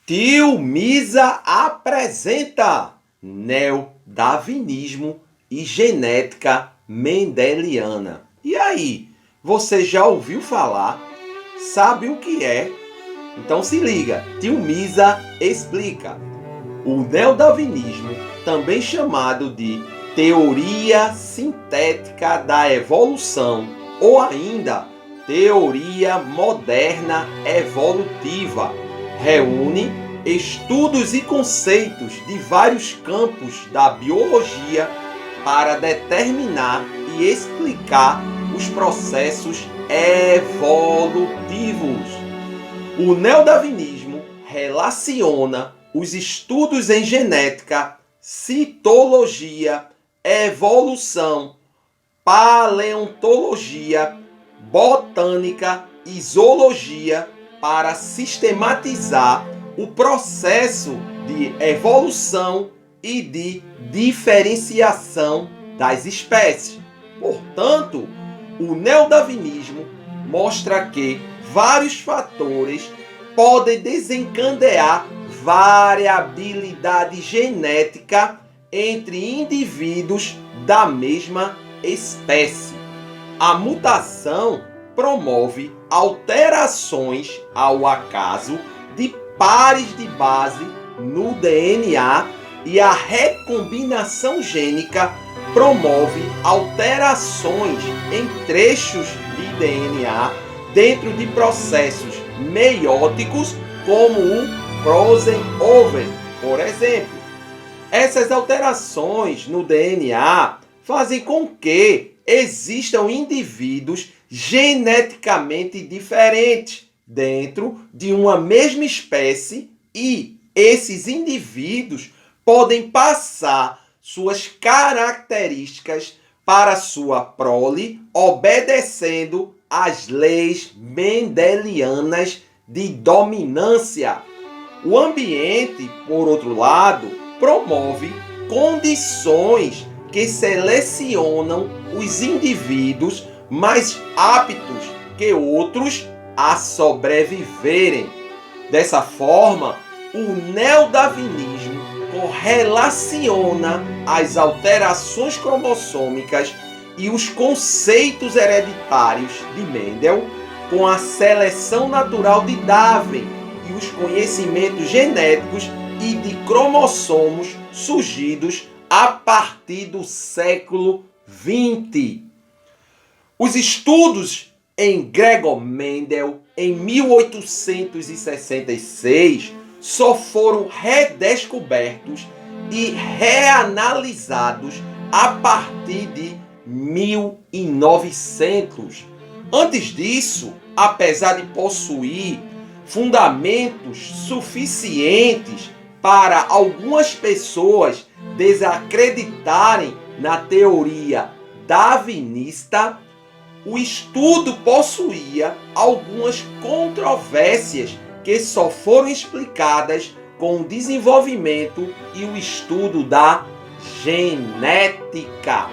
Tio Misa apresenta neodarwinismo e genética mendeliana. E aí, você já ouviu falar? Sabe o que é? Então se liga, Tio Misa explica. O neodarwinismo, também chamado de teoria sintética da evolução ou ainda teoria moderna evolutiva, reúne estudos e conceitos de vários campos da biologia para determinar e explicar os processos evolutivos. O neodarwinismo relaciona os estudos em genética, citologia, evolução, paleontologia, botânica e zoologia para sistematizar o processo de evolução e de diferenciação das espécies. Portanto, o neodarwinismo mostra que vários fatores podem desencadear variabilidade genética entre indivíduos da mesma espécie. A mutação promove alterações ao acaso de pares de base no DNA e a recombinação gênica promove alterações em trechos de DNA dentro de processos meióticos como o crossover, por exemplo. Essas alterações no DNA fazem com que existam indivíduos geneticamente diferentes dentro de uma mesma espécie e esses indivíduos podem passar suas características para sua prole, obedecendo às leis mendelianas de dominância. O ambiente, por outro lado, promove condições que selecionam os indivíduos mais aptos que outros a sobreviverem. Dessa forma, o neodarwinismo correlaciona as alterações cromossômicas e os conceitos hereditários de Mendel com a seleção natural de Darwin e os conhecimentos genéticos e de cromossomos surgidos a partir do século XX. Os estudos em Gregor Mendel, em 1866, só foram redescobertos e reanalisados a partir de 1900. Antes disso, apesar de possuir fundamentos suficientes para algumas pessoas desacreditarem na teoria darwinista, o estudo possuía algumas controvérsias que só foram explicadas com o desenvolvimento e o estudo da genética.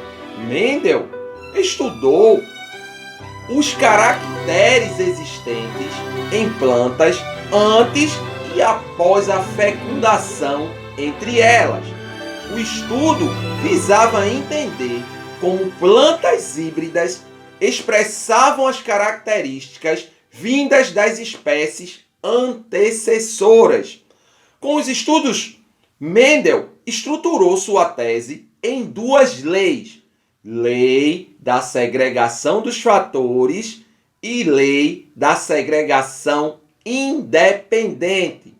Mendel estudou os caracteres existentes em plantas antes e após a fecundação entre elas. O estudo visava entender como plantas híbridas expressavam as características vindas das espécies antecessoras. Com os estudos, Mendel estruturou sua tese em duas leis: lei da segregação dos fatores e lei da segregação independente.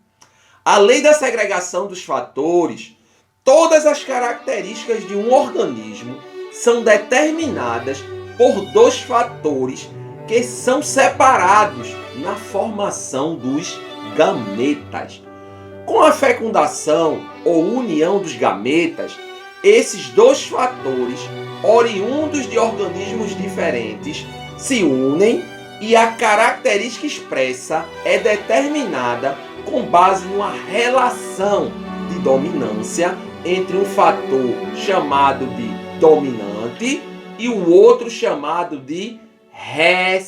A lei da segregação dos fatores, todas as características de um organismo são determinadas por dois fatores que são separados na formação dos gametas. Com a fecundação ou união dos gametas, esses dois fatores, oriundos de organismos diferentes, se unem e a característica expressa é determinada com base numa relação de dominância entre um fator chamado de dominante e o outro chamado de recessivo.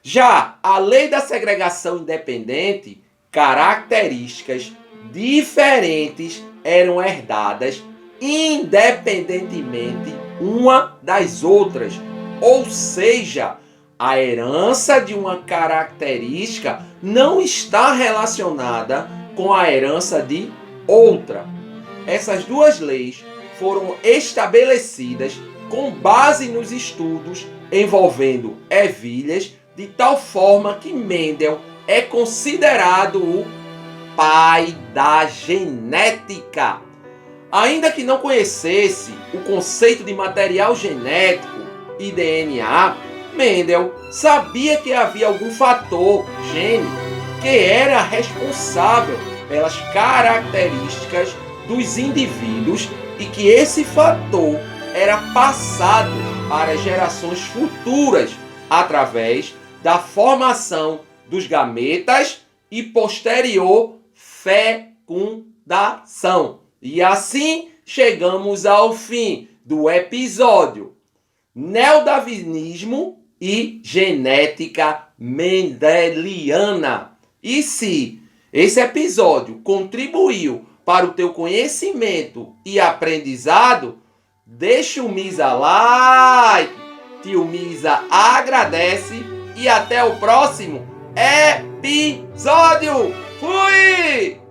Já a lei da segregação independente, características diferentes eram herdadas independentemente uma das outras. Ou seja, a herança de uma característica não está relacionada com a herança de outra. Essas duas leis foram estabelecidas com base nos estudos envolvendo ervilhas, de tal forma que Mendel é considerado o pai da genética. Ainda que não conhecesse o conceito de material genético e DNA, Mendel sabia que havia algum fator, gene, que era responsável pelas características dos indivíduos e que esse fator era passado para gerações futuras através da formação dos gametas e posterior fecundação. E assim chegamos ao fim do episódio Neodarwinismo e Genética Mendeliana. E se esse episódio contribuiu para o teu conhecimento e aprendizado, deixa o Misa like, tio Misa agradece e até o próximo episódio. Fui!